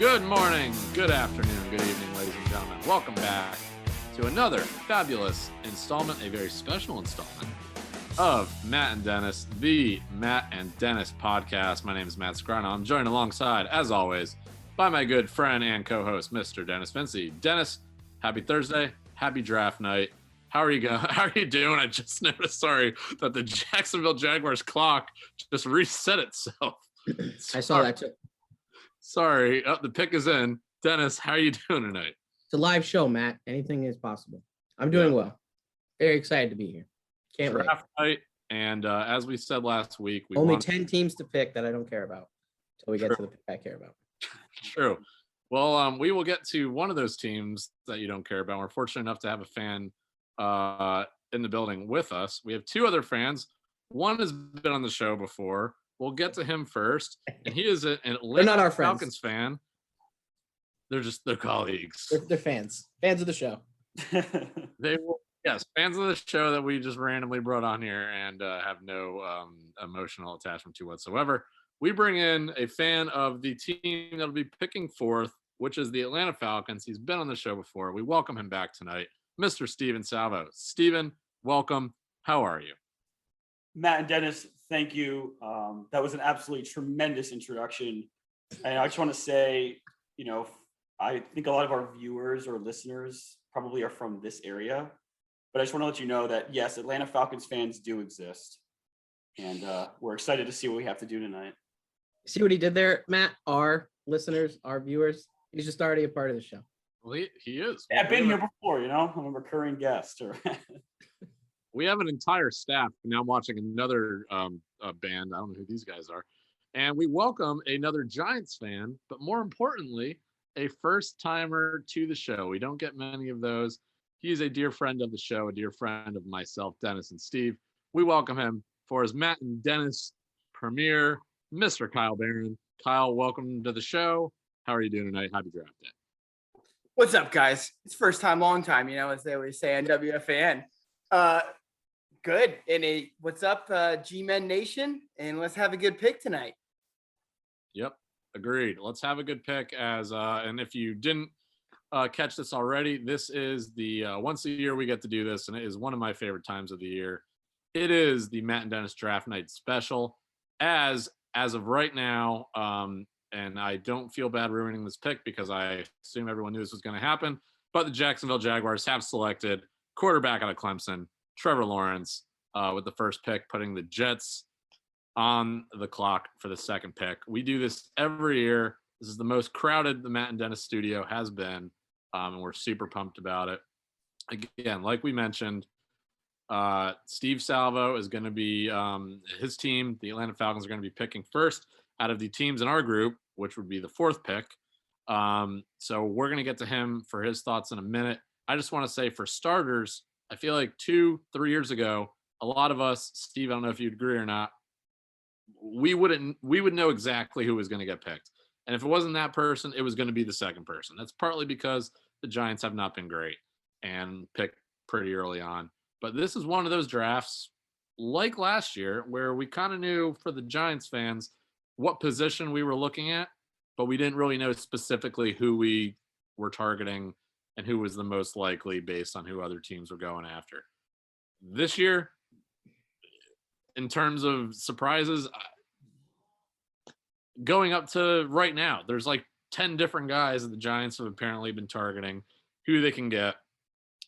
Good morning, good afternoon, good evening, ladies and gentlemen. Welcome back to another fabulous installment, a very special installment of Matt and Dennis, the Matt and Dennis podcast. My name is Matt Scrino. I'm joined alongside, as always, by my good friend and co-host, Mr. Dennis Vinci. Dennis, happy Thursday, happy draft night. How are you going? How are you doing? I just noticed, that the Jacksonville Jaguars clock just reset itself. I saw that too. Sorry, the pick is in. Dennis, how are you doing tonight? It's a live show, Matt. Anything is possible. I'm doing well. Very excited to be here. Can't wait. Draft night, and as we said last week, we only 10 teams to pick that I don't care about until we get to the pick I care about. True. Well, we will get to one of those teams that you don't care about. We're fortunate enough to have a fan in the building with us. We have two other fans. One has been on the show before. We'll get to him first, and he is an Atlanta Falcons fan. They're colleagues. They're fans of the show. They will, yes, fans of the show that we just randomly brought on here and have no emotional attachment to whatsoever. We bring in a fan of the team that'll be picking fourth, which is the Atlanta Falcons. He's been on the show before. We welcome him back tonight, Mr. Steven Salvo. Steven, welcome. How are you? Matt and Dennis, thank you. That was an absolutely tremendous introduction. And I just want to say, I think a lot of our viewers or listeners probably are from this area, but I just want to let you know that, yes, Atlanta Falcons fans do exist. And we're excited to see what we have to do tonight. See what he did there, Matt? Our listeners, our viewers, he's just already a part of the show. Well, he is. Yeah, I've been here before, I'm a recurring guest. We have an entire staff now watching another band. I don't know who these guys are. And we welcome another Giants fan, but more importantly, a first-timer to the show. We don't get many of those. He's a dear friend of the show, a dear friend of myself, Dennis, and Steve. We welcome him for his Matt and Dennis premiere, Mr. Kyle Barron. Kyle, welcome to the show. How are you doing tonight? Happy draft day. What's up, guys? It's first time, long time, as they always say on WFAN. Good. And what's up, G-Men Nation? And let's have a good pick tonight. Yep, agreed. Let's have a good pick. And if you didn't catch this already, this is the once a year we get to do this, and it is one of my favorite times of the year. It is the Matt and Dennis Draft Night Special. As of right now, and I don't feel bad ruining this pick because I assume everyone knew this was going to happen, but the Jacksonville Jaguars have selected quarterback out of Clemson, Trevor Lawrence, with the first pick, putting the Jets on the clock for the second pick. We do this every year. This is the most crowded the Matt and Dennis studio has been, and we're super pumped about it. Again, like we mentioned, Steve Salvo is going to be his team. The Atlanta Falcons are going to be picking first out of the teams in our group, which would be the fourth pick. So we're going to get to him for his thoughts in a minute. I just want to say, for starters, I feel like 2-3 years ago, a lot of us, Steve, I don't know if you'd agree or not, we would know exactly who was going to get picked. And if it wasn't that person, it was going to be the second person. That's partly because the Giants have not been great and picked pretty early on. But this is one of those drafts, like last year, where we kind of knew, for the Giants fans, what position we were looking at, but we didn't really know specifically who we were targeting and who was the most likely based on who other teams were going after. This year, in terms of surprises, going up to right now, there's like 10 different guys that the Giants have apparently been targeting, who they can get.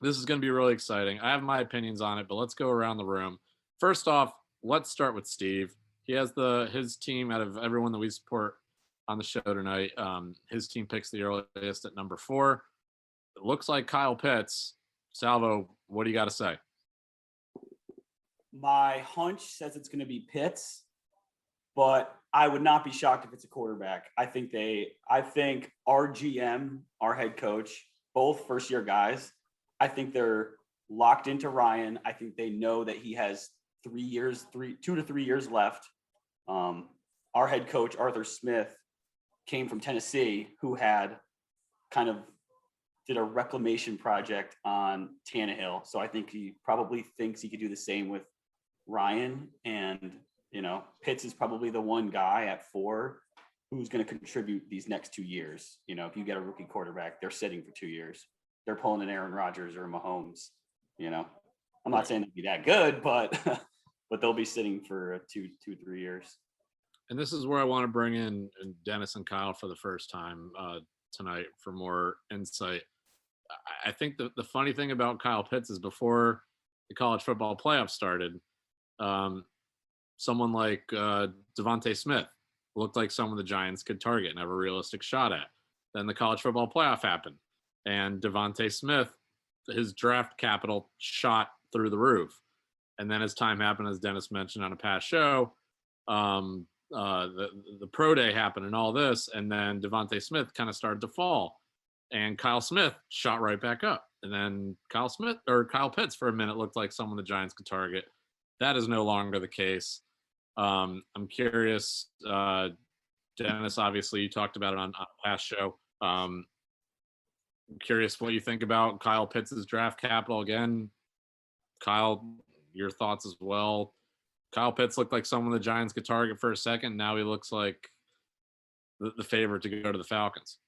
This is going to be really exciting. I have my opinions on it, but let's go around the room. First off, let's start with Steve. He has his team, out of everyone that we support on the show tonight. His team picks the earliest at number 4. It looks like Kyle Pitts. Salvo, what do you got to say? My hunch says it's going to be Pitts, but I would not be shocked if it's a quarterback. I think our GM, our head coach, both first-year guys, I think they're locked into Ryan. I think they know that he has 2 to 3 years left. Our head coach, Arthur Smith, came from Tennessee, who had kind of did a reclamation project on Tannehill. So I think he probably thinks he could do the same with Ryan. And, Pitts is probably the one guy at 4 who's going to contribute these next 2 years. You know, if you get a rookie quarterback, they're sitting for 2 years. They're pulling an Aaron Rodgers or a Mahomes. You know, I'm not saying they'd be that good, but but they'll be sitting for 2-3 years. And this is where I want to bring in Dennis and Kyle for the first time tonight for more insight. I think the funny thing about Kyle Pitts is before the college football playoff started, someone like Devontae Smith looked like someone the Giants could target and have a realistic shot at. Then the college football playoff happened, and Devontae Smith, his draft capital shot through the roof. And then as time happened, as Dennis mentioned on a past show, the pro day happened and all this, and then Devontae Smith kind of started to fall, and Kyle Smith shot right back up. And then Kyle Pitts for a minute looked like someone the Giants could target. That is no longer the case. I'm curious, Dennis, obviously you talked about it on a past show. I'm curious what you think about Kyle Pitts' draft capital again. Kyle, your thoughts as well. Kyle Pitts looked like someone the Giants could target for a second. Now he looks like the favorite to go to the Falcons.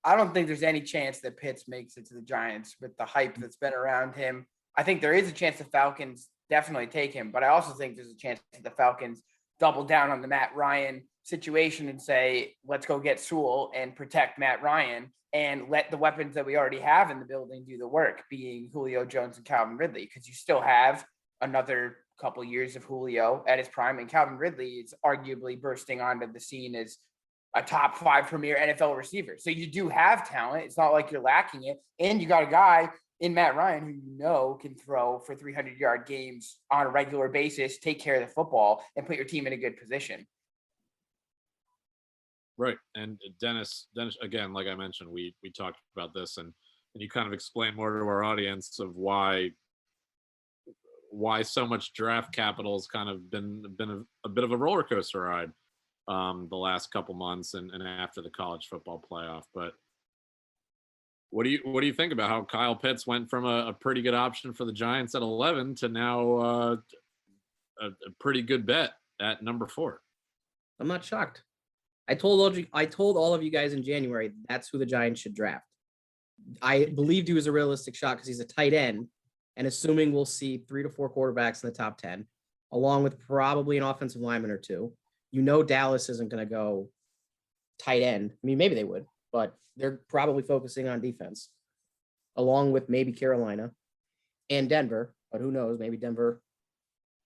I don't think there's any chance that Pitts makes it to the Giants with the hype that's been around him. I think there is a chance the Falcons definitely take him, but I also think there's a chance that the Falcons double down on the Matt Ryan situation and say, let's go get Sewell and protect Matt Ryan and let the weapons that we already have in the building do the work, being Julio Jones and Calvin Ridley, because you still have another couple years of Julio at his prime, and Calvin Ridley is arguably bursting onto the scene as a top 5 premier NFL receiver. So you do have talent. It's not like you're lacking it. And you got a guy in Matt Ryan who you know can throw for 300-yard games on a regular basis, take care of the football, and put your team in a good position. Right. And Dennis, again, like I mentioned, we talked about this and you kind of explained more to our audience of why so much draft capital has kind of been a bit of a roller coaster ride the last couple months and after the college football playoff. But what do you think about how Kyle Pitts went from a pretty good option for the Giants at 11 to now a pretty good bet at number 4? I'm not shocked. I told all of you guys in January that's who the Giants should draft. I believed he was a realistic shot because he's a tight end, and assuming we'll see 3 to 4 quarterbacks in the top 10, along with probably an offensive lineman or 2. You know Dallas isn't going to go tight end. I mean, maybe they would, but they're probably focusing on defense, along with maybe Carolina and Denver. But who knows? Maybe Denver.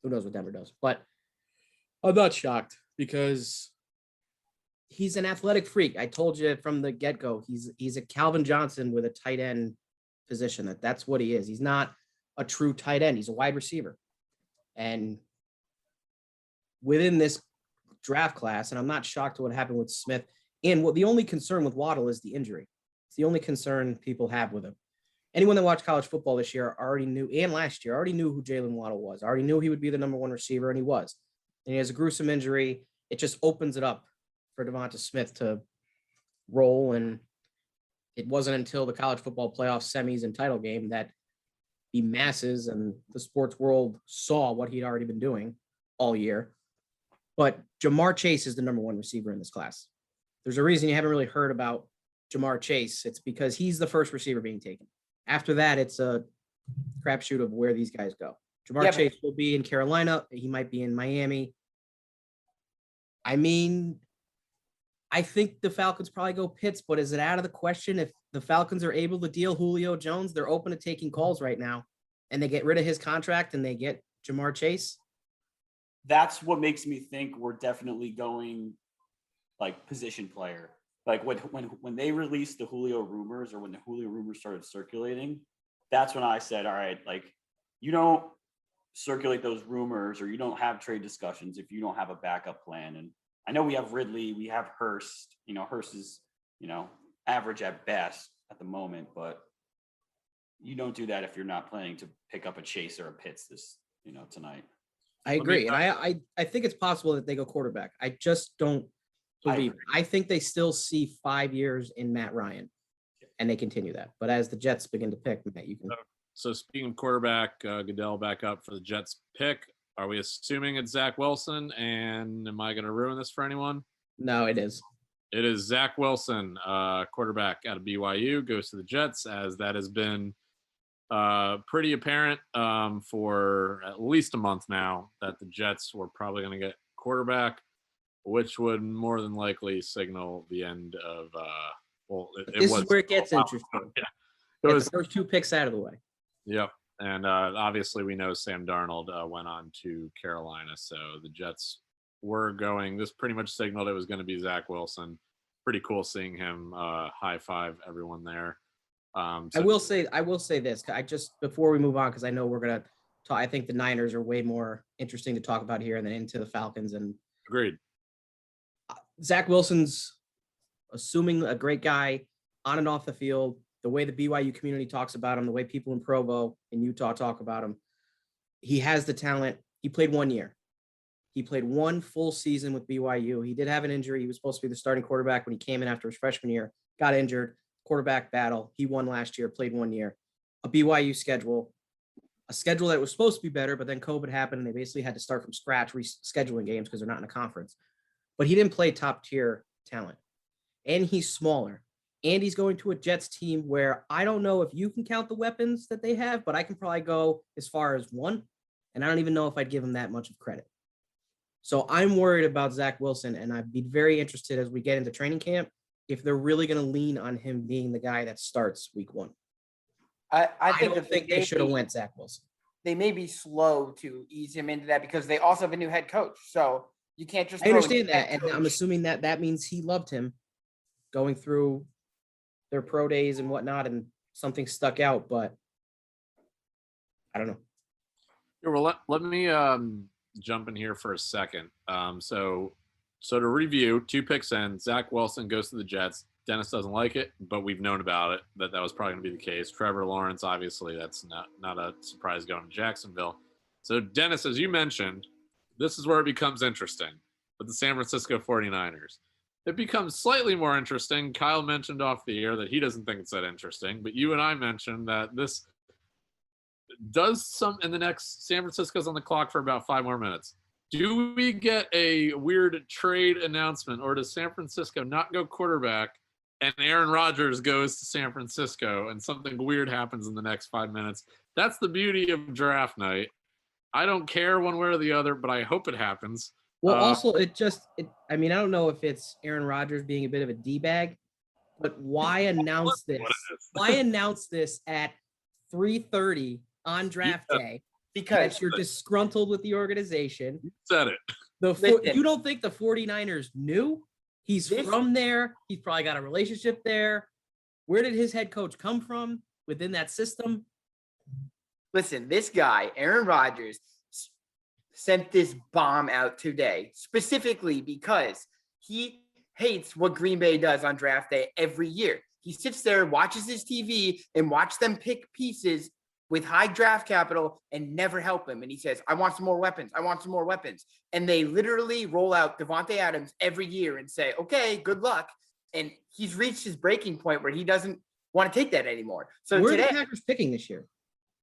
Who knows what Denver does? But I'm not shocked because he's an athletic freak. I told you from the get-go, he's a Calvin Johnson with a tight end position. That's what he is. He's not a true tight end. He's a wide receiver. And within this draft class, and I'm not shocked to what happened with Smith. And the only concern with Waddle is the injury. It's the only concern people have with him. Anyone that watched college football this year already knew, and last year already knew who Jalen Waddle was. Already knew he would be the number 1 receiver, and he was. And he has a gruesome injury. It just opens it up for Devonta Smith to roll. And it wasn't until the college football playoff semis and title game that the masses and the sports world saw what he'd already been doing all year. But Jamar Chase is the number 1 receiver in this class. There's a reason you haven't really heard about Jamar Chase. It's because he's the first receiver being taken. After that, it's a crapshoot of where these guys go. Jamar Chase will be in Carolina. He might be in Miami. I mean, I think the Falcons probably go Pitts, but is it out of the question if the Falcons are able to deal Julio Jones? They're open to taking calls right now, and they get rid of his contract and they get Jamar Chase. That's what makes me think we're definitely going like position player. Like when they released the Julio rumors, or when the Julio rumors started circulating, that's when I said, all right, like you don't circulate those rumors or you don't have trade discussions if you don't have a backup plan. And I know we have Ridley, we have Hurst. You know, Hurst is, average at best at the moment, but you don't do that if you're not planning to pick up a Chase or a Pitts tonight. I agree. And I think it's possible that they go quarterback. I just don't believe. I think they still see 5 years in Matt Ryan, and they continue that. But as the Jets begin to pick, Matt, you can. So speaking of quarterback, Goodell back up for the Jets pick. Are we assuming it's Zach Wilson? And am I going to ruin this for anyone? No, it is. It is Zach Wilson, quarterback out of BYU, goes to the Jets, as that has been pretty apparent for at least a month now that the Jets were probably going to get quarterback, which would more than likely signal the end of This is where it gets wow. interesting. Yeah. Get the first 2 picks out of the way. Yep. And obviously we know Sam Darnold went on to Carolina, so the Jets were going. This pretty much signaled it was going to be Zach Wilson. Pretty cool seeing him high five everyone there. I will say this. I just, before we move on, because I know we're gonna talk. I think the Niners are way more interesting to talk about here, and then into the Falcons. And agreed. Zach Wilson's assuming a great guy on and off the field. The way the BYU community talks about him, the way people in Provo and Utah talk about him, he has the talent. He played 1 year. He played 1 full season with BYU. He did have an injury. He was supposed to be the starting quarterback when he came in after his freshman year, got injured, quarterback battle. He won last year, played 1 year. A BYU schedule, a schedule that was supposed to be better, but then COVID happened and they basically had to start from scratch rescheduling games because they're not in a conference. But he didn't play top tier talent. And he's smaller. And he's going to a Jets team where I don't know if you can count the weapons that they have, but I can probably go as far as 1. And I don't even know if I'd give him that much of credit. So I'm worried about Zach Wilson, and I'd be very interested as we get into training camp if they're really going to lean on him being the guy that starts week 1. I don't think they should have went Zach Wilson. They may be slow to ease him into that because they also have a new head coach. So you can't just. I understand that, and I'm assuming that that means he loved him going through their pro days and whatnot, and something stuck out, but I don't know. Yeah, well, let me jump in here for a second. So to review, 2 picks in, Zach Wilson goes to the Jets. Dennis doesn't like it, but we've known about it, that was probably going to be the case. Trevor Lawrence, obviously, that's not a surprise going to Jacksonville. So Dennis, as you mentioned, this is where it becomes interesting with the San Francisco 49ers. It becomes slightly more interesting. Kyle mentioned off the air that he doesn't think it's that interesting, but you and I mentioned that this does some in the next. San Francisco's on the clock for about 5 more minutes. Do we get a weird trade announcement, or does San Francisco not go quarterback and Aaron Rodgers goes to San Francisco and something weird happens in the next 5 minutes? That's the beauty of draft night. I don't care one way or the other, but I hope it happens. Well, also, I mean, I don't know if it's Aaron Rodgers being a bit of a D-bag, but why announce this? Why announce this at 3:30 on draft day? Because you're disgruntled with the organization. You said it. You don't think the 49ers knew? He's from there. He's probably got a relationship there. Where did his head coach come from within that system? Listen, this guy, Aaron Rodgers, sent this bomb out today specifically because he hates what Green Bay does on draft day every year. He sits there, watches his TV, and watch them pick pieces with high draft capital and never help him. And he says, I want some more weapons. I want some more weapons. And they literally roll out Devontae Adams every year and say, okay, good luck. And he's reached his breaking point where he doesn't want to take that anymore. So where today, are the Packers picking this year?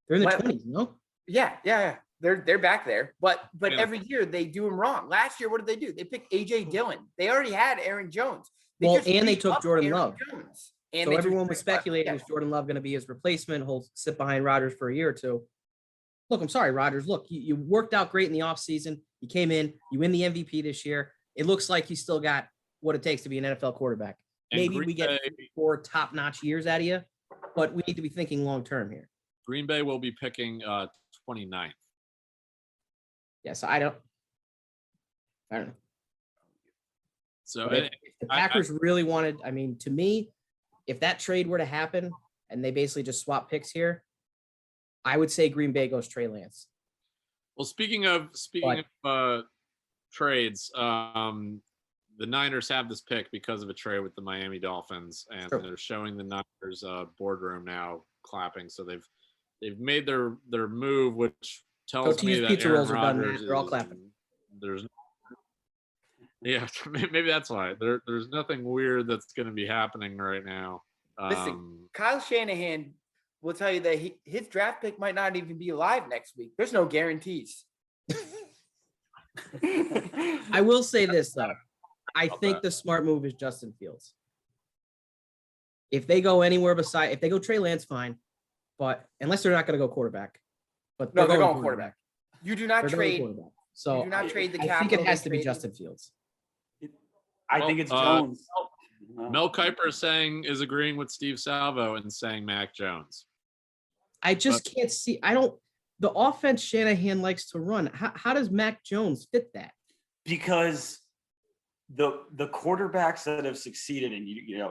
They're in the 20s, no? Yeah. They're back there. But Yeah. every year they do him wrong. Last year, what did they do? They picked A.J. Dillon. They already had Aaron Jones. They took Jordan Aaron Love. Jones. So everyone was speculating, is Jordan Love going to be his replacement? He'll sit behind Rodgers for a year or 2. Look, I'm sorry, Rodgers. Look, you worked out great in the offseason. You came in, you win the MVP this year. It looks like you still got what it takes to be an NFL quarterback. And Maybe Green we get Bay, 4 top-notch years out of you, but we need to be thinking long-term here. Green Bay will be picking 29th. Yes, I don't know. So If the Packers really wanted, I mean, to me, if that trade were to happen and they basically just swap picks here, I would say Green Bay goes Trey Lance. well, speaking of trades, the Niners have this pick because of a trade with the Miami Dolphins, and Sure. they're showing the Niners boardroom now clapping. So they've made their move, which tells me Tortillas that Pizza Aaron Rolls are done, Rodgers Matt. They're all clapping. Yeah, maybe that's why there's nothing weird that's going to be happening right now. Listen, Kyle Shanahan will tell you that his draft pick might not even be alive next week. There's no guarantees. I will say this, though. I about think that. the smart move is Justin Fields. If they go anywhere beside, if they go Trey Lance, fine. But unless they're not going to go quarterback. But No, they're going quarterback. You do not They're going trade. quarterback. So You do not trade the I think capital it has they to be traded. Justin Fields. I Well, think it's Jones. Mel Kiper is agreeing with Steve Salvo and saying Mac Jones. I just can't see. The offense Shanahan likes to run. How does Mac Jones fit that? Because the quarterbacks that have succeeded in the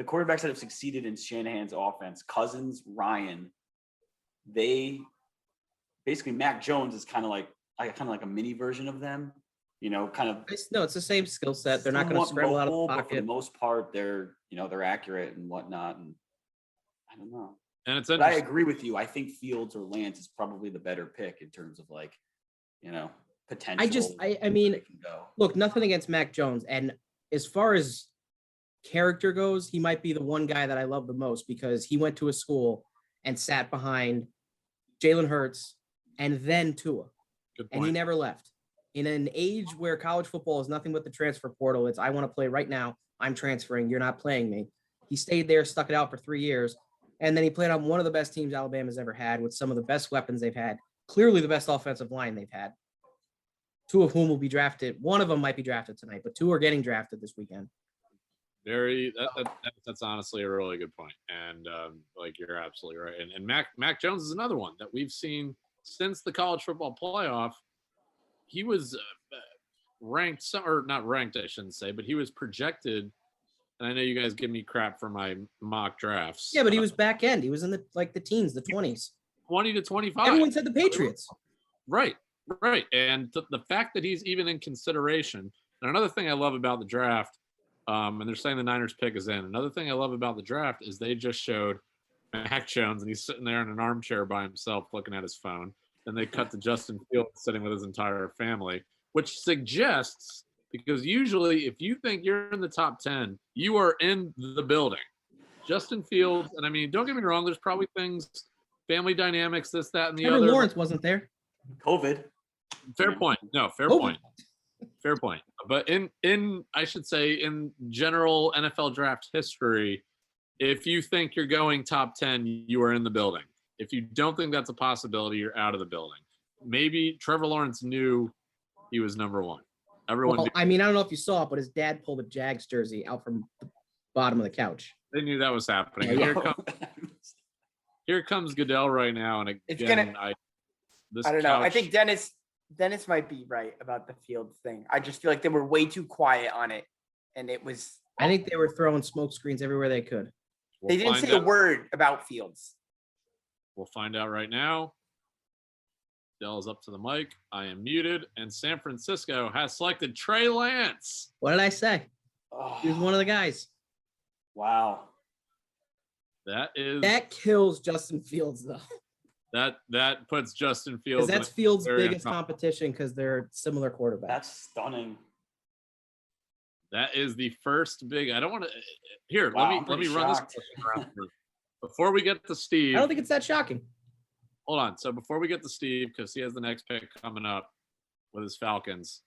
quarterbacks that have succeeded in Shanahan's offense, Cousins, Ryan, they basically Mac Jones is kind of like a mini version of them. Kind of. No, it's the same skill set. They're not going to somewhat scramble out of the mobile, but for the pocket. most part, they're accurate and whatnot. And I don't know. And it's But I interesting. agree with you. I think Fields or Lance is probably the better pick in terms of potential. I mean, they can go. look, nothing against Mac Jones. And as far as character goes, he might be the one guy that I love the most because he went to a school and sat behind Jalen Hurts and then Tua. Good And he point. never left. In an age where college football is nothing but the transfer portal, it's I want to play right now. I'm transferring. You're not playing me. He stayed there, stuck it out for 3 years. And then he played on one of the best teams Alabama's ever had with some of the best weapons they've had. Clearly the best offensive line they've had. 2 of whom will be drafted. One of them might be drafted tonight, but 2 are getting drafted this weekend. That's honestly a really good point. And you're absolutely right. And Mac Jones is another one that we've seen since the college football playoff. He was ranked, or not ranked, I shouldn't say, but he was projected. And I know you guys give me crap for my mock drafts. Yeah, but he was back end. He was in the teens, the 20s. 20 to 25. Everyone said the Patriots. Right. And the fact that he's even in consideration. And another thing I love about the draft, and they're saying the Niners pick is in. Another thing I love about the draft is they just showed Mac Jones, and he's sitting there in an armchair by himself looking at his phone. Then they cut to Justin Fields sitting with his entire family, which suggests, because usually if you think you're in the top 10, you are in the building. Justin Fields, and I mean, don't get me wrong, there's probably things, family dynamics, this, that, and the Trevor other. Lawrence wasn't there. COVID. Fair point. No, fair Oh. point. Fair point. But in I should say in general NFL draft history, if you think you're going top 10, you are in the building. If you don't think that's a possibility, you're out of the building. Maybe Trevor Lawrence knew he was number 1. Everyone Well, knew. I mean, I don't know if you saw it, but his dad pulled a Jags jersey out from the bottom of the couch. They knew that was happening. Yeah, Here comes Goodell right now, and It's again, gonna- this I don't know. I couch- think Dennis might be right about the Fields thing. I just feel like they were way too quiet on it, and it was. I think they were throwing smoke screens everywhere they could. They didn't find say a out. word about Fields. We'll find out right now. Dell's up to the mic. I am muted. And San Francisco has selected Trey Lance. What did I say? Oh, He was one of the guys. wow. That kills Justin Fields, though. That puts Justin Because Fields. that's in a Fields' very biggest uncomfortable- competition because they're similar quarterbacks. That's stunning. That is the first big. I don't want to. Here, Wow, let I'm me pretty run this shocked. question around first. Before we get to Steve. I don't think it's that shocking. Hold on. So before we get to Steve, because he has the next pick coming up with his Falcons,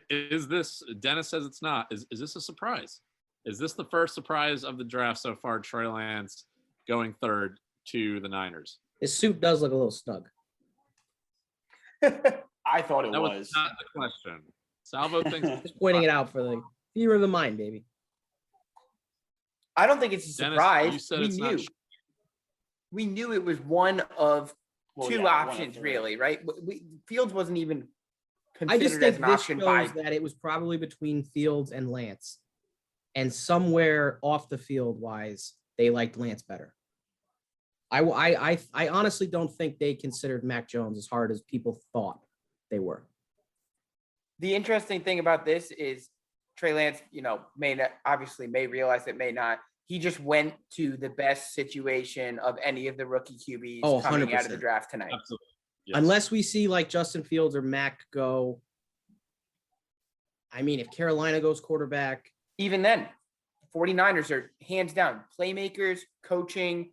is this, Dennis says it's not. Is this a surprise? Is this the first surprise of the draft so far, Trey Lance going 3rd to the Niners? His suit does look a little snug. I thought it That was was. not the question. Salvo thinks Just pointing it out for the theater of the mind, baby. I don't think it's a Dennis, surprise. you said We it's not knew. We knew it was one of Well, two yeah, one of options, three. really, right? Fields wasn't even I just considered as think an this option shows by. that it was probably between Fields and Lance. And somewhere off the field wise, they liked Lance better. I honestly don't think they considered Mac Jones as hard as people thought they were. The interesting thing about this is Trey Lance, may not, obviously may realize it, may not. He just went to the best situation of any of the rookie QBs Oh, coming out of the 100%. draft tonight. absolutely. Yes. Unless we see like Justin Fields or Mac go. I mean, if Carolina goes quarterback, Even then, 49ers are hands down playmakers, coaching.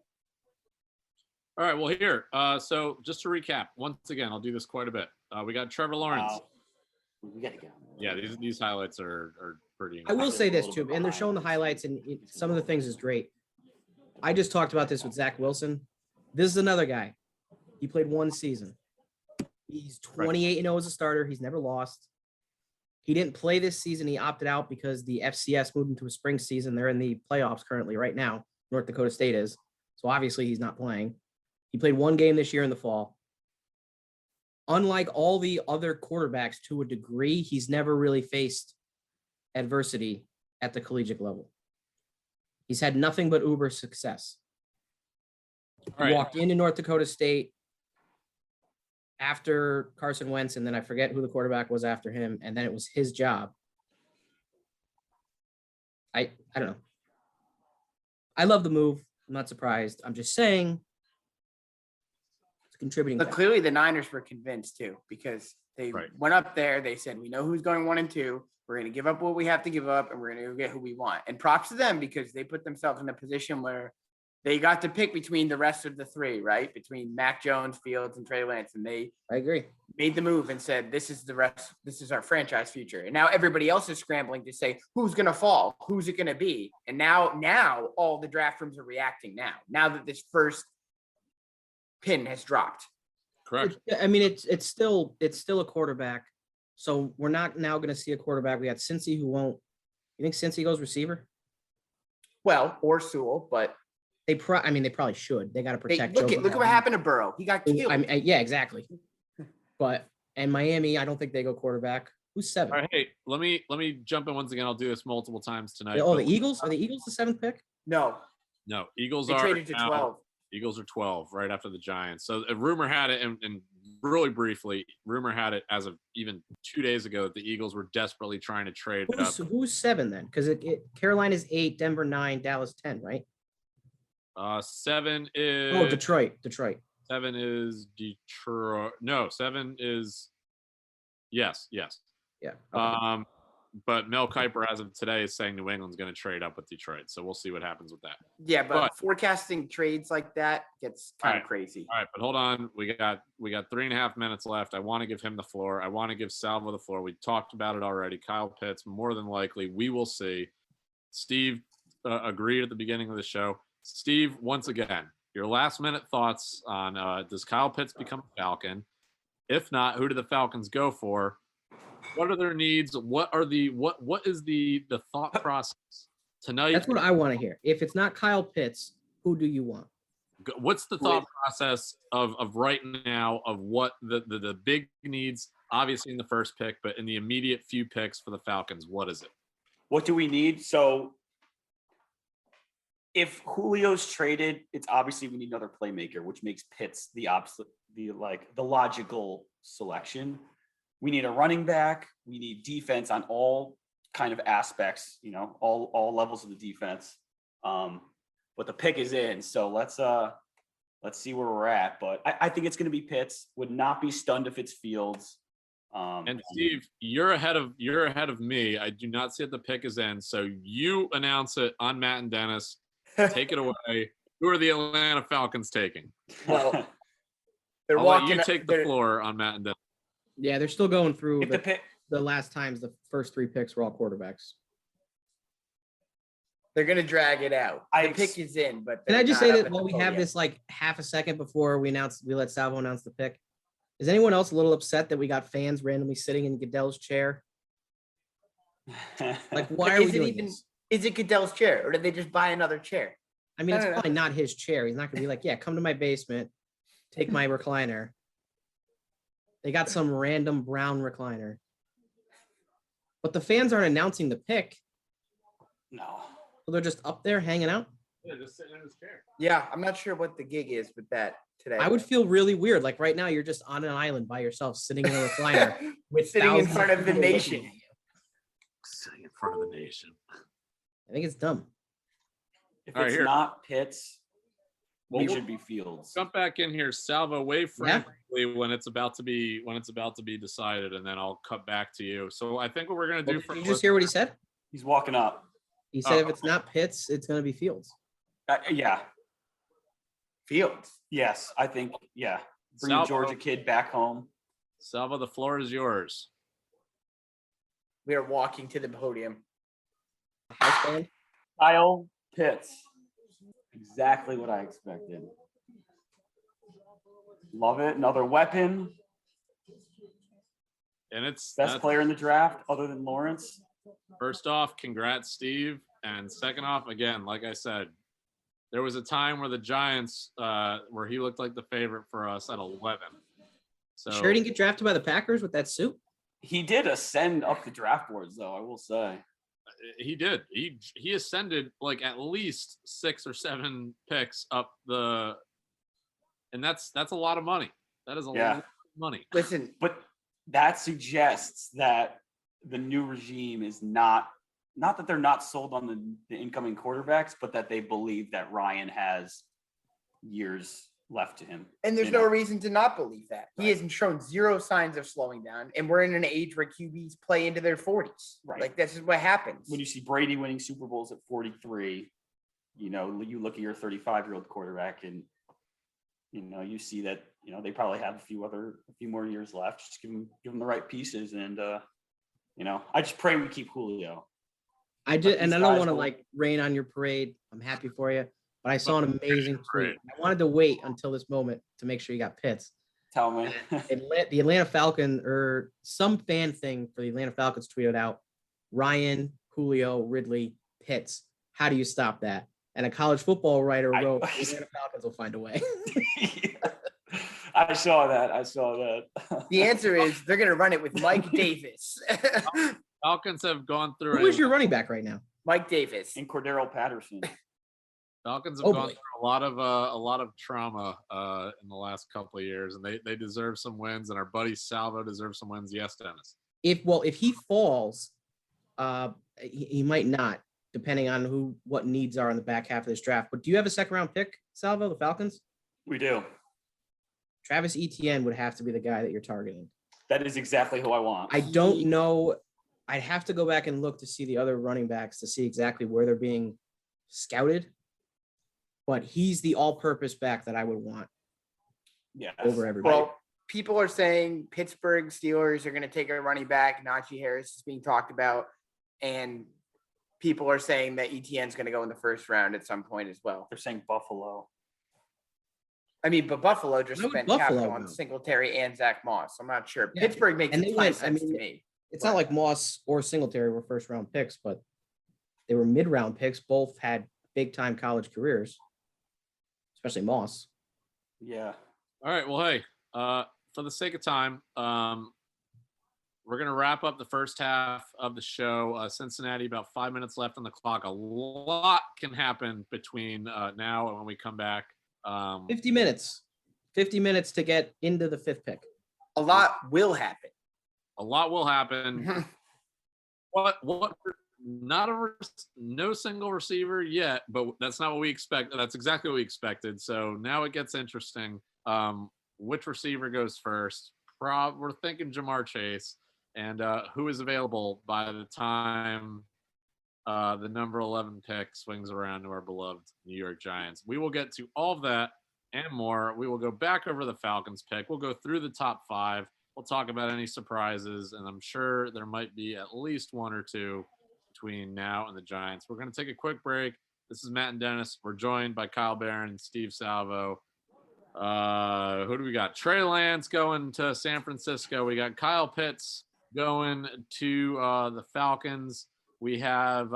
All right. Well, here. So just to recap, once again, I'll do this quite a bit. We got Trevor Lawrence. Wow. We gotta get on that. Yeah, these highlights are pretty. I will Actually, say a this little too, bit and they're behind. showing the highlights, and some of the things is great. I just talked about this with Zach Wilson. This is another guy. He played one season. He's 28-0 as a starter. He's never lost. He didn't play this season. He opted out because the FCS moved into a spring season. They're in the playoffs currently right now. North Dakota State is. So obviously he's not playing. He played one game this year in the fall. Unlike all the other quarterbacks to a degree, he's never really faced adversity at the collegiate level. He's had nothing but uber success. He All right. walked into North Dakota State after Carson Wentz, and then I forget who the quarterback was after him, and then it was his job. I don't know. I love the move. I'm not surprised. I'm just saying it's a contributing But factor. clearly the Niners were convinced too, because they Right. went up there. They said, we know who's going 1 and 2. We're going to give up what we have to give up, and we're going to get who we want. And props to them, because they put themselves in a position where they got to pick between the rest of the three, right? Between Mac Jones, Fields, and Trey Lance. And they I agree. made the move and said, this is the rest. This is our franchise future. And now everybody else is scrambling to say, who's going to fall? Who's it going to be? And now all the draft rooms are reacting now that this first pin has dropped. Correct. I mean, it's still a quarterback. So we're not now going to see a quarterback. We got Cincy who won't. You think Cincy goes receiver? Well, or Sewell, but They probably should. They got to protect. look Joe at what Burrow. happened to Burrow. He got killed. Yeah, exactly. But and Miami, I don't think they go quarterback. Who's 7? All right. Hey, let me jump in once again. I'll do this multiple times tonight. Oh, but- the Eagles? Are the Eagles the 7th pick? No, No, Eagles they are traded to now- 12. Eagles are 12 right after the Giants. So a rumor had it, and really briefly, rumor had it as of even 2 days ago that the Eagles were desperately trying to trade up. Who's 7 then? Because Carolina's 8, Denver 9, Dallas 10, right? 7 is Oh, Detroit. 7 is Detroit. No, 7 is yes. Yeah. Okay. But Mel Kiper, as of today, is saying New England's going to trade up with Detroit. So we'll see what happens with that. Yeah, but But- forecasting trades like that gets kind of Alright. crazy. All right, but hold on. We got 3.5 minutes left. I want to give him the floor. I want to give Salvo the floor. We talked about it already. Kyle Pitts, more than likely. We will see. Steve agreed at the beginning of the show. Steve, once again, your last minute thoughts on does Kyle Pitts become a Falcon? If not, who do the Falcons go for? What are their needs? What is the thought process tonight? That's what I want to hear. If it's not Kyle Pitts, who do you want? What's the thought process of right now of what the big needs, obviously in the first pick, but in the immediate few picks for the Falcons? What is it? What do we need? So if Julio's traded, it's obviously we need another playmaker, which makes Pitts the logical selection. We need a running back. We need defense on all kind of aspects, all levels of the defense. But the pick is in, so let's see where we're at. But I think it's going to be Pitts. Would not be stunned if it's Fields. And Steve, you're ahead of me. I do not see that the pick is in, so you announce it on Matt and Dennis. Take it away. Who are the Atlanta Falcons taking? Well, they're I'll let walking. you take the floor on Matt and Dennis. Yeah, they're still going through if the pick, the last times the first 3 picks were all quarterbacks. They're going to drag it out. I The pick is in, but Can I they're just not say up that at while the we vote have yet. this like half a second before we let Salvo announce the pick, is anyone else a little upset that we got fans randomly sitting in Goodell's chair? Like, why But are we is it doing even- this? Is it Goodell's chair, or did they just buy another chair? I mean, it's I don't know. probably not his chair. He's not gonna be like, yeah, come to my basement, take my recliner. They got some random brown recliner. But the fans aren't announcing the pick. no. So they're just up there hanging out. Yeah, just sitting in his chair. Yeah, I'm not sure what the gig is with that today. I would feel really weird. Like right now, you're just on an island by yourself, sitting in a recliner with sitting in thousands front of the people looking nation. at you. Sitting in front of the nation. I think it's dumb. If All right, it's here. not Pitts, Well, it should be Fields. Jump back in here, Salvo. Wave Yeah. frantically when it's about to be decided, and then I'll cut back to you. So I think what we're gonna do Did you just hear what he said? He's walking up. He said if Oh. it's not Pitts, it's going to be Fields. Yeah. Fields. Yes, I think. Yeah. Bring Salvo, the Georgia kid back home. Salvo, the floor is yours. We are walking to the podium. House band. Kyle Pitts. Exactly what I expected. Love it. Another weapon. And it's Best player in the draft other than Lawrence. First off, congrats, Steve. And second off, again, like I said, there was a time where the Giants, where he looked like the favorite for us at 11. So Sure didn't get drafted by the Packers with that suit? He did ascend up the draft boards, though, I will say. he did. He ascended like at least 6 or 7 picks up the, and that's a lot of money. That is a lot of money. Listen, But that suggests that the new regime is not that they're not sold on the incoming quarterbacks, but that they believe that Ryan has years left to him. and there's you no know? reason to not believe that. He Right. hasn't shown zero signs of slowing down, and we're in an age where QBs play into their 40s. Right. Like, this is what happens. When you see Brady winning Super Bowls at 43, you you look at your 35-year-old quarterback and, you see that, they probably have a few more years left. Just give them the right pieces. And, I just pray we keep Julio. I did, But and these I don't guys want to will- like rain on your parade. I'm happy for you, but I saw an amazing Parade. tweet. I wanted to wait until this moment to make sure you got Pitts. Tell me. The Atlanta Falcon or some fan thing for the Atlanta Falcons tweeted out Ryan, Julio, Ridley, Pitts. How do you stop that? And a college football writer wrote, the Atlanta Falcons will find a way. I saw that. The answer is they're going to run it with Mike Davis. Falcons have gone through. Who is your running back right now? Mike Davis. And Cordero Patterson. Falcons have Oh, gone boy. through a lot of trauma in the last couple of years, and they deserve some wins. And our buddy Salvo deserves some wins. Yes, Dennis. If he falls, he might not, depending on what needs are in the back half of this draft. But do you have a second round pick, Salvo, the Falcons? We do. Travis Etienne would have to be the guy that you're targeting. That is exactly who I want. I don't know. I'd have to go back and look to see the other running backs to see exactly where they're being scouted. But he's the all-purpose back that I would want Yes. over everybody. Well, people are saying Pittsburgh Steelers are going to take a running back. Najee Harris is being talked about. And people are saying that ETN's going to go in the first round at some point as well. They're saying Buffalo. I mean, but Buffalo just Why would spent Buffalo capital on go? Singletary and Zach Moss. I'm not sure. Yeah, Pittsburgh makes and a they ton of went- sense I mean, to me. It's not like Moss or Singletary were first-round picks, but they were mid-round picks. Both had big-time college careers, especially Moss. Yeah. All right. Well, hey, for the sake of time, we're going to wrap up the first half of the show. Cincinnati, about 5 minutes left on the clock. A lot can happen between now and when we come back. 50 minutes. 50 minutes to get into the 5th pick. A lot will happen. A lot will happen. What? No single receiver yet, but that's not what we expect. That's exactly what we expected. So now it gets interesting. Which receiver goes first? We're thinking Jamar Chase, and who is available by the time the number 11 pick swings around to our beloved New York Giants. We will get to all of that and more. We will go back over the Falcons pick. We'll go through the top 5. We'll talk about any surprises, and I'm sure there might be at least 1 or 2 between now and the Giants. We're going to take a quick break. This is Matt and Dennis. We're joined by Kyle Barron and Steve Salvo. Who do we got? Trey Lance going to San Francisco. We got Kyle Pitts going to the Falcons. We have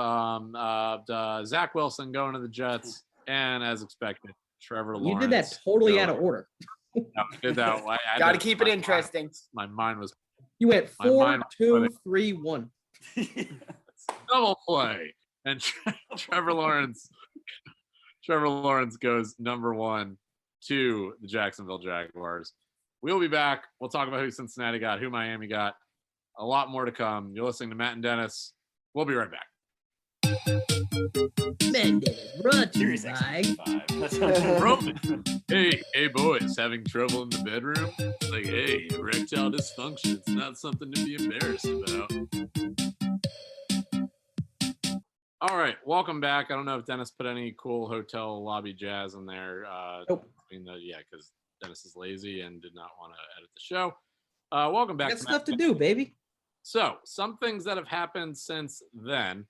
Zach Wilson going to the Jets. And as expected, Trevor Lawrence. You did that totally going- out of order. No, I did that. Got to keep it interesting. My mind was You went My 4, mind was 2, splitting. 3, 1. double play. And Trevor Lawrence goes number 1 to the Jacksonville Jaguars. We'll be back. We'll talk about who Cincinnati got, who Miami got. A lot more to come. You're listening to Matt and Dennis. We'll be right back. Mendes, brought to you Serious by X5. That sounds Roman. Hey boys, having trouble in the bedroom? Like, hey, erectile dysfunction. It's not something to be embarrassed about. All right, welcome back. I don't know if Dennis put any cool hotel lobby jazz in there. Nope. Because Dennis is lazy and did not want to edit the show. Welcome back. Got to stuff Matt. to do, baby. So some things that have happened since then.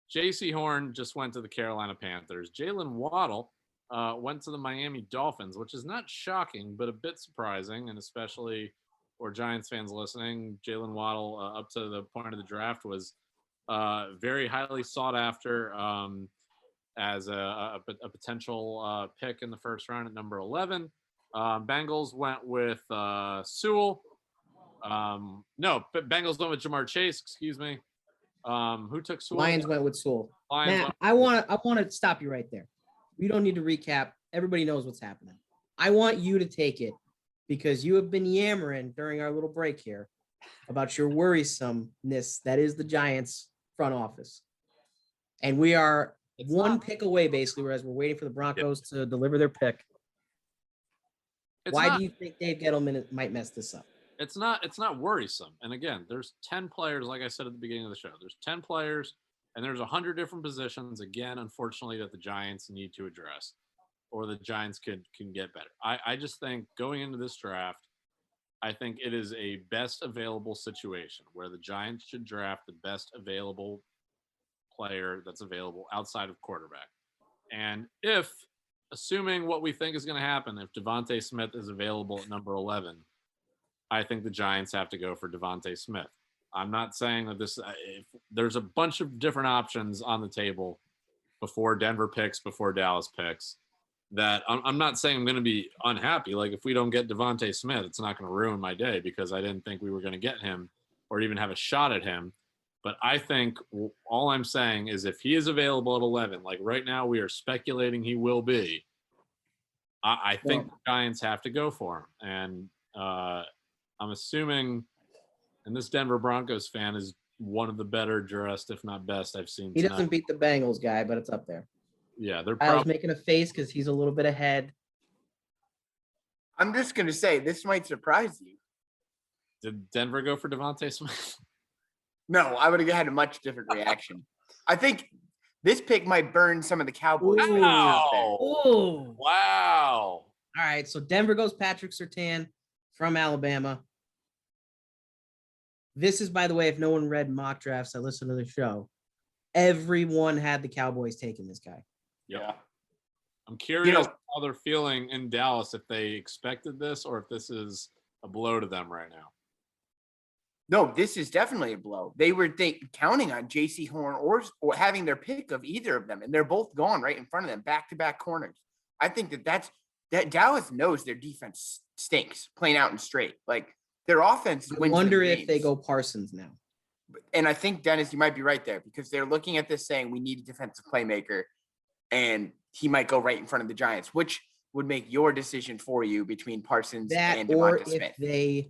J.C. Horn just went to the Carolina Panthers. Jalen Waddle went to the Miami Dolphins, which is not shocking, but a bit surprising, and especially for Giants fans listening, Jalen Waddle up to the point of the draft was very highly sought after as a potential pick in the first round at number 11. Bengals went with Sewell. No, Bengals went with Jamar Chase. Excuse me. Who took Sewell? Lions went with Sewell. Lions Matt, went- I want to stop you right there. We don't need to recap. Everybody knows what's happening. I want you to take it because you have been yammering during our little break here about your worrisomeness that is the Giants front office. And we are one pick away, basically, whereas we're waiting for the Broncos to deliver their pick. Why do you think Dave Gettleman might mess this up? It's not worrisome. And again, there's 10 players, like I said at the beginning of the show. There's 10 players, and there's 100 different positions, again, unfortunately, that the Giants need to address, or the Giants can get better. I just think going into this draft, I think it is a best available situation where the Giants should draft the best available player that's available outside of quarterback. And if, assuming what we think is going to happen, if Devontae Smith is available at number 11, I think the Giants have to go for Devontae Smith. I'm not saying that if there's a bunch of different options on the table before Denver picks, before Dallas picks, that I'm not saying I'm going to be unhappy. Like if we don't get Devontae Smith, it's not going to ruin my day because I didn't think we were going to get him or even have a shot at him. But I think all I'm saying is if he is available at 11, like right now we are speculating he will be, I think the Giants have to go for him. And I'm assuming, and this Denver Broncos fan is one of the better dressed, if not best, I've seen He tonight. doesn't beat the Bengals guy, but it's up there. Yeah, they're I was probably making a face because he's a little bit ahead. I'm just going to say this might surprise you. Did Denver go for Devontae Smith? No, I would have had a much different reaction. I think this pick might burn some of the Cowboys. Ooh. out there. Oh, Wow. all right. So Denver goes Patrick Surtain from Alabama. This is, by the way, if no one read mock drafts, I listened to the show. Everyone had the Cowboys taking this guy. Yeah. I'm curious how they're feeling in Dallas, if they expected this or if this is a blow to them right now. No, this is definitely a blow. They were counting on J.C. Horn or having their pick of either of them, and they're both gone right in front of them, back-to-back corners. I think that Dallas knows their defense stinks, plain out and straight. Like their offense. I wonder if they go Parsons now. And I think, Dennis, you might be right there because they're looking at this saying we need a defensive playmaker, and he might go right in front of the Giants, which would make your decision for you between Parsons and Or DeVonta if Smith. they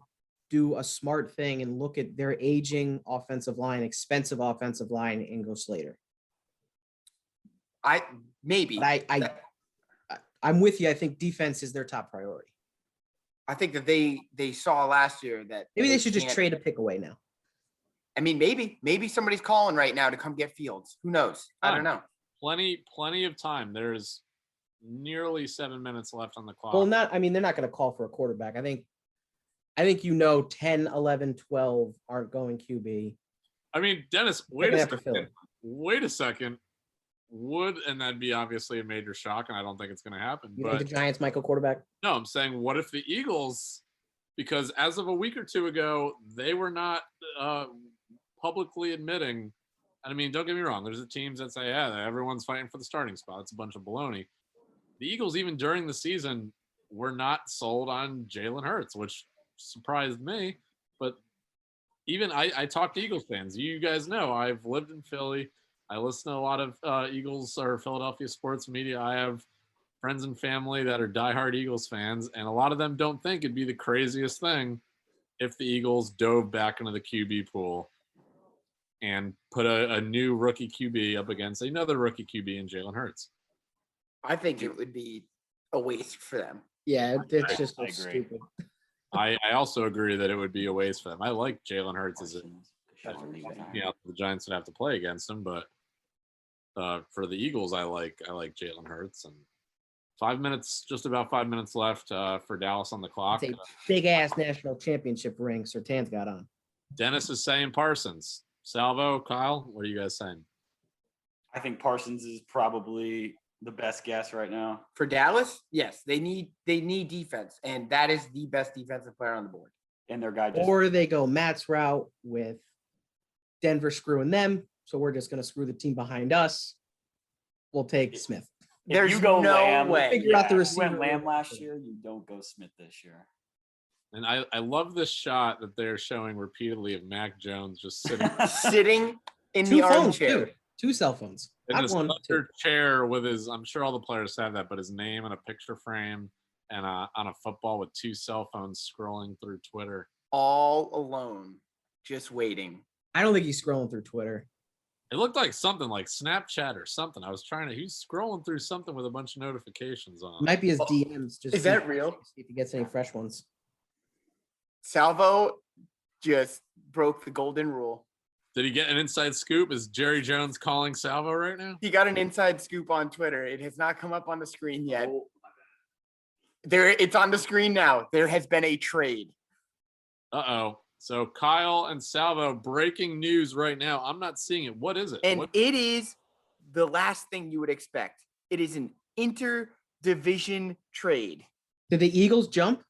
do a smart thing and look at their aging offensive line, expensive offensive line, and go Slater. Maybe. But I'm with you. I think defense is their top priority. I think that they saw last year that Maybe they should just can't- trade a pick away now. I mean, maybe somebody's calling right now to come get Fields. Who knows? I don't know. Plenty of time. There's nearly 7 minutes left on the clock. Well, they're not going to call for a quarterback. I think 10, 11, 12 aren't going QB. I mean, Dennis, They're gonna have to fill it. wait a second. And that'd be obviously a major shock, and I don't think it's going to happen. You But think the Giants might go quarterback? no, I'm saying, what if the Eagles, because as of a week or two ago, they were not publicly admitting. I mean, don't get me wrong. There's the teams that say, yeah, everyone's fighting for the starting spot. It's a bunch of baloney. The Eagles, even during the season, were not sold on Jalen Hurts, which surprised me. But even I talk to Eagles fans. You guys know I've lived in Philly. I listen to a lot of Eagles or Philadelphia sports media. I have friends and family that are diehard Eagles fans, and a lot of them don't think it'd be the craziest thing if the Eagles dove back into the QB pool and put a new rookie QB up against another rookie QB in Jalen Hurts. I think it would be a waste for them. Yeah, it's just I so agree. stupid. I also agree that it would be a waste for them. I like Jalen Hurts as the Giants would have to play against him, but for the Eagles, I like Jalen Hurts. And just about 5 minutes left for Dallas on the clock. It's a big ass national championship ring Surtain's got on. Dennis is saying Parsons. Salvo, Kyle, what are you guys saying? I think Parsons is probably the best guess right now. For Dallas, yes, they need defense, and that is the best defensive player on the board. And their guy just Or they go Matt's route with Denver screwing them. So we're just going to screw the team behind us. We'll take Smith. if There's you go no Lamb, way. Figure out the if you went receiver. Lamb last year, you don't go Smith this year. And I love this shot that they're showing repeatedly of Mac Jones just sitting Sitting in Two the phones, armchair. too. 2 cell phones. in Not this one, two. leather chair with his, I'm sure all the players have that, but his name on a picture frame and on a football with 2 cell phones scrolling through Twitter. All alone, just waiting. I don't think he's scrolling through Twitter. It looked like something like Snapchat or something. I was trying to, he's scrolling through something with a bunch of notifications on. Might be his DMs. Just Is that real? See if he gets any fresh ones. Salvo just broke the golden rule. Did he get an inside scoop? Is Jerry Jones calling Salvo right now? He got an inside scoop on Twitter. It has not come up on the screen yet. Oh, It's on the screen now. There has been a trade. Uh-oh. So Kyle and Salvo, breaking news right now. I'm not seeing it. What is it? And What- it is the last thing you would expect. It is an interdivision trade. Did the Eagles jump?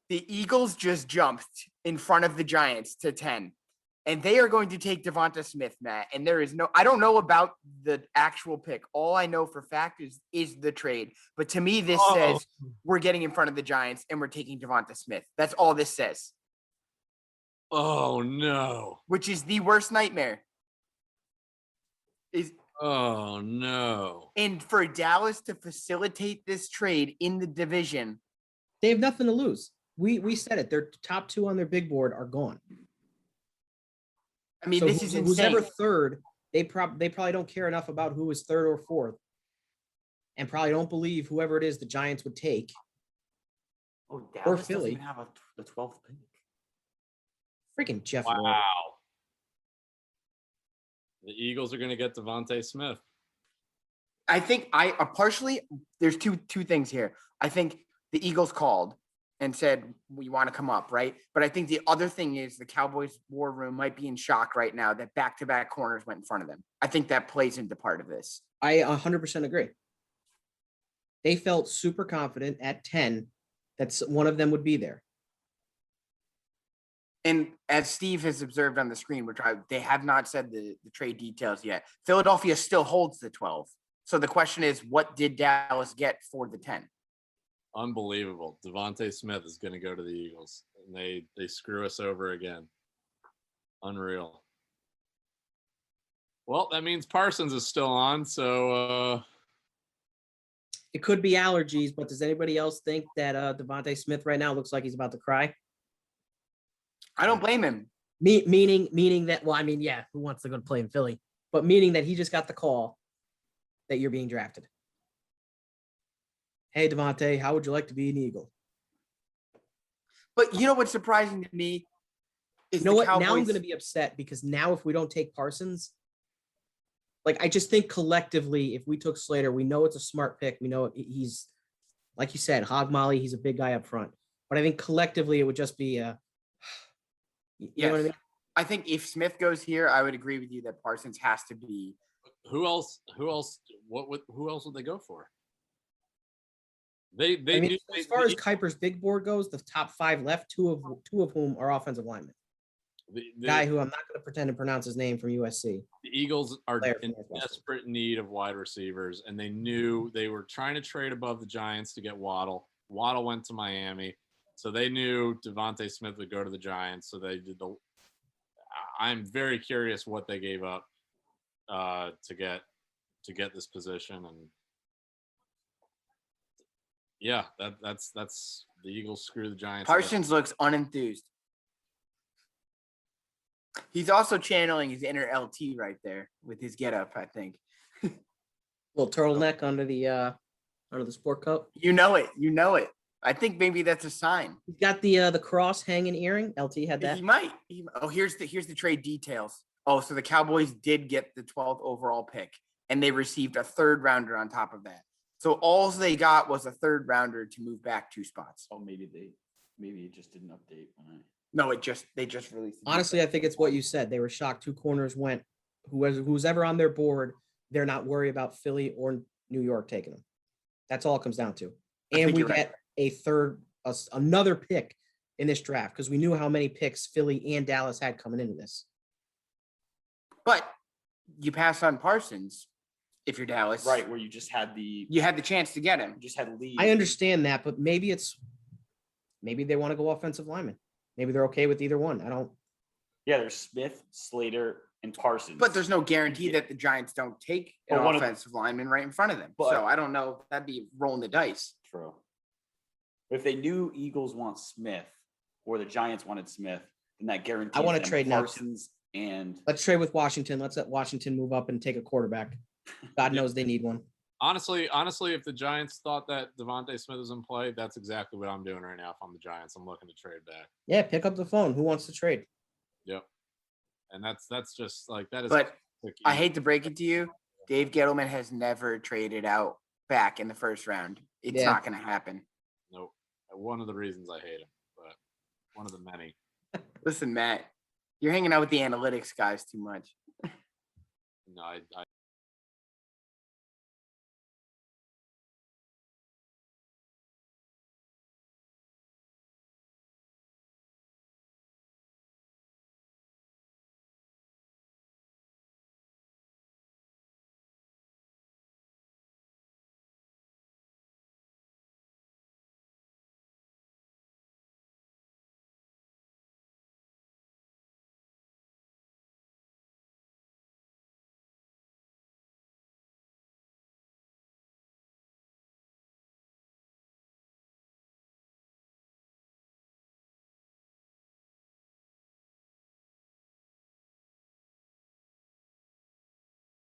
The Eagles just jumped in front of the Giants to 10. And they are going to take Devonta Smith, Matt. And there is I don't know about the actual pick. All I know for fact is the trade. But to me, this says we're getting in front of the Giants and we're taking Devonta Smith. That's all this says, Oh, no. which is the worst nightmare. Oh, no. And for Dallas to facilitate this trade in the division, They have nothing to lose. We said it. Their top 2 on their big board are gone. I mean, So this is who's insane. ever third, they probably don't care enough about who is third or fourth, and probably don't believe whoever it is the Giants would take. oh, Dallas Philly. doesn't even have the 12th pick. Freaking Jeff. Wilson. Wow. The Eagles are going to get Devontae Smith. I think partially there's two things here. I think the Eagles called and said, we want to come up, right? But I think the other thing is the Cowboys war room might be in shock right now that back-to-back corners went in front of them. I think that plays into part of this. I 100% agree. They felt super confident at 10 that one of them would be there. And as Steve has observed on the screen, they have not said the trade details yet. Philadelphia still holds the 12. So the question is, what did Dallas get for the 10? Unbelievable. Devontae Smith is going to go to the Eagles, and they screw us over again. Unreal. Well, that means Parsons is still on, so It could be allergies, but does anybody else think that Devontae Smith right now looks like he's about to cry? I don't blame him. Meaning that, well, I mean, yeah, who wants to go to play in Philly? But meaning that he just got the call that you're being drafted. Hey, Devontae, how would you like to be an Eagle? But you know what's surprising to me is You know the what? Now I'm Cowboys- going to be upset because now if we don't take Parsons, like I just think collectively, if we took Slater, we know it's a smart pick. We know he's, like you said, Hog Molly. He's a big guy up front. But I think collectively it would just be, you know what I mean? I think if Smith goes here, I would agree with you that Parsons has to be. who else would they go for? They I mean, knew as far as Kuiper's big board goes, the top 5 left, two of whom are offensive linemen. the Guy who I'm not going to pretend to pronounce his name from USC. The Eagles are Player from in Northwestern. desperate need of wide receivers, and they knew they were trying to trade above the Giants to get Waddle. Waddle went to Miami, so they knew Devontae Smith would go to the Giants. So they did I'm very curious what they gave up to get this position, and yeah, that's the Eagles screw the Giants. Parsons looks unenthused. He's also channeling his inner LT right there with his getup, I think. Little turtleneck under the sport coat. You know it. I think maybe that's a sign. He's got the cross hanging earring. LT had that. He might. Here's the trade details. Oh, so the Cowboys did get the 12th overall pick, and they received a 3rd rounder on top of that. So all they got was a 3rd rounder to move back 2 spots. Oh, maybe it just didn't update. No, they just released. the Honestly, I think it's what you said. They were shocked. Two corners went. Who's ever on their board, they're not worried about Philly or New York taking them. That's all it comes down to. I And think we you're right. get another pick in this draft because we knew how many picks Philly and Dallas had coming into this. But you pass on Parsons if you're Dallas. Right, where you just had the You had the chance to get him. you just had lead. I understand that, but maybe they want to go offensive lineman. Maybe they're okay with either one. I don't. Yeah, there's Smith, Slater, and Parsons. But there's no guarantee that the Giants don't take an But one of- offensive lineman right in front of them. But- So I don't know. That'd be rolling the dice. True. If they knew Eagles want Smith or the Giants wanted Smith, then that guarantees I wanna them trade now. Parsons and Let's trade with Washington. Let's let Washington move up and take a quarterback. God knows they need one. Honestly, if the Giants thought that Devontae Smith was in play, that's exactly what I'm doing right now. If I'm the Giants, I'm looking to trade back. Yeah, pick up the phone. Who wants to trade? Yep. And that's just like that is. But quick, I easy. hate to break it to you. Dave Gettleman has never traded out back in the first round. It's Yeah. not going to happen. Nope. One of the reasons I hate him, but one of the many. Listen, Matt, you're hanging out with the analytics guys too much. No, I